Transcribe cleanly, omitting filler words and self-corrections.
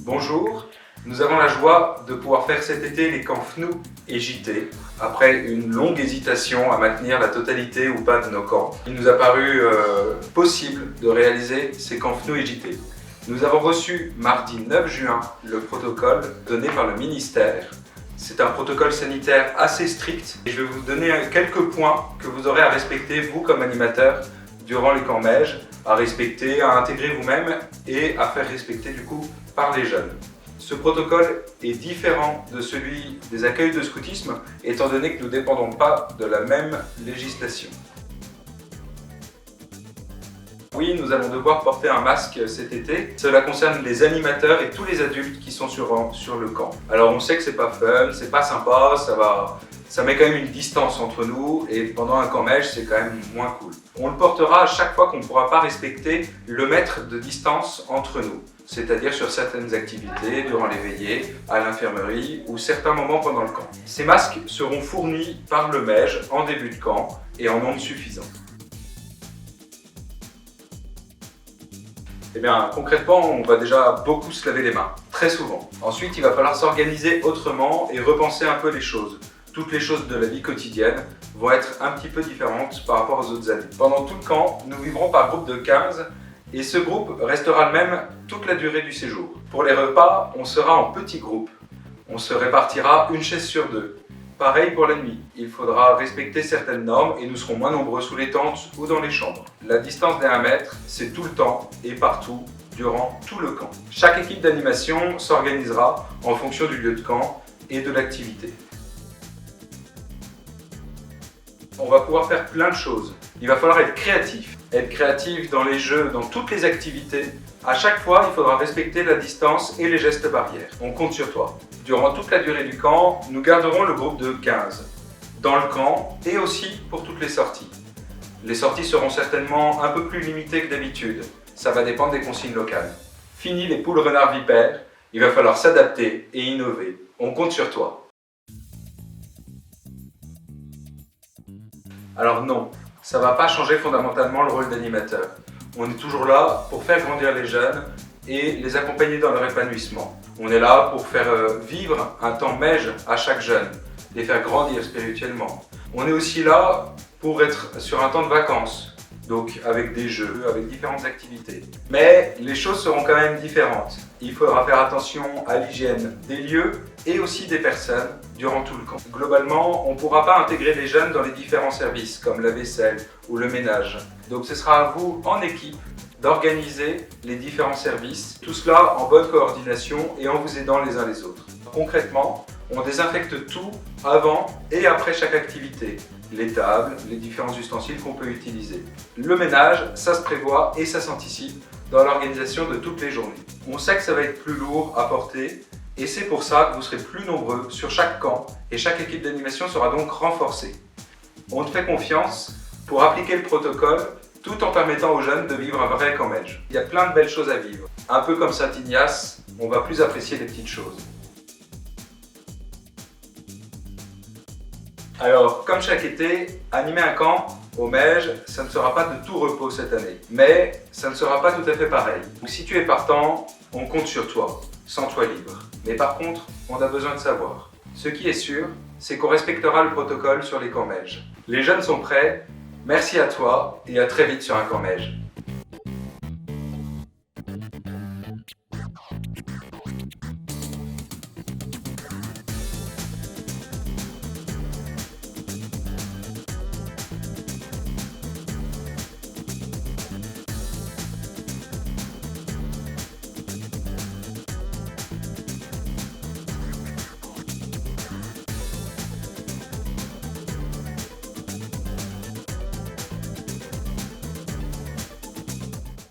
Bonjour, nous avons la joie de pouvoir faire cet été les camps FNU et JT. Après une longue hésitation à maintenir la totalité ou pas de nos camps, il nous a paru possible de réaliser ces camps FNU et JT. Nous avons reçu mardi 9 juin le protocole donné par le ministère. C'est un protocole sanitaire assez strict et je vais vous donner quelques points que vous aurez à respecter, vous comme animateur, durant les camps MEJ, à respecter, à intégrer vous-même et à faire respecter du coup par les jeunes. Ce protocole est différent de celui des accueils de scoutisme étant donné que nous ne dépendons pas de la même législation. Oui, nous allons devoir porter un masque cet été. Cela concerne les animateurs et tous les adultes qui sont sur le camp. Alors on sait que c'est pas fun, c'est pas sympa, ça met quand même une distance entre nous et pendant un camp MEJ, c'est quand même moins cool. On le portera à chaque fois qu'on ne pourra pas respecter le mètre de distance entre nous, c'est-à-dire sur certaines activités, durant les veillées, à l'infirmerie ou certains moments pendant le camp. Ces masques seront fournis par le MEJ en début de camp et en nombre suffisant. Eh bien, concrètement, on va déjà beaucoup se laver les mains, très souvent. Ensuite, il va falloir s'organiser autrement et repenser un peu les choses. Toutes les choses de la vie quotidienne vont être un petit peu différentes par rapport aux autres années. Pendant tout le camp, nous vivrons par groupe de 15 et ce groupe restera le même toute la durée du séjour. Pour les repas, on sera en petits groupes. On se répartira une chaise sur deux. Pareil pour la nuit, il faudra respecter certaines normes et nous serons moins nombreux sous les tentes ou dans les chambres. La distance des 1 mètre, c'est tout le temps et partout, durant tout le camp. Chaque équipe d'animation s'organisera en fonction du lieu de camp et de l'activité. On va pouvoir faire plein de choses. Il va falloir être créatif. Être créatif dans les jeux, dans toutes les activités. À chaque fois, il faudra respecter la distance et les gestes barrières. On compte sur toi. Durant toute la durée du camp, nous garderons le groupe de 15 dans le camp et aussi pour toutes les sorties. Les sorties seront certainement un peu plus limitées que d'habitude. Ça va dépendre des consignes locales. Fini les poules renards vipères, il va falloir s'adapter et innover. On compte sur toi. Alors non, ça ne va pas changer fondamentalement le rôle d'animateur. On est toujours là pour faire grandir les jeunes et les accompagner dans leur épanouissement. On est là pour faire vivre un temps MEJ à chaque jeune, les faire grandir spirituellement. On est aussi là pour être sur un temps de vacances, donc avec des jeux, avec différentes activités. Mais les choses seront quand même différentes. Il faudra faire attention à l'hygiène des lieux et aussi des personnes durant tout le camp. Globalement, on ne pourra pas intégrer les jeunes dans les différents services comme la vaisselle ou le ménage. Donc ce sera à vous, en équipe, d'organiser les différents services, tout cela en bonne coordination et en vous aidant les uns les autres. Concrètement, on désinfecte tout avant et après chaque activité. Les tables, les différents ustensiles qu'on peut utiliser. Le ménage, ça se prévoit et ça s'anticipe dans l'organisation de toutes les journées. On sait que ça va être plus lourd à porter et c'est pour ça que vous serez plus nombreux sur chaque camp et chaque équipe d'animation sera donc renforcée. On te fait confiance pour appliquer le protocole tout en permettant aux jeunes de vivre un vrai camp MEJ. Il y a plein de belles choses à vivre. Un peu comme Saint-Ignace, on va plus apprécier les petites choses. Alors, comme chaque été, animer un camp au MEJ, ça ne sera pas de tout repos cette année. Mais ça ne sera pas tout à fait pareil. Donc si tu es partant, on compte sur toi. Sens-toi libre. Mais par contre, on a besoin de savoir. Ce qui est sûr, c'est qu'on respectera le protocole sur les camps MEJ. Les jeunes sont prêts. Merci à toi et à très vite sur un camp MEJ.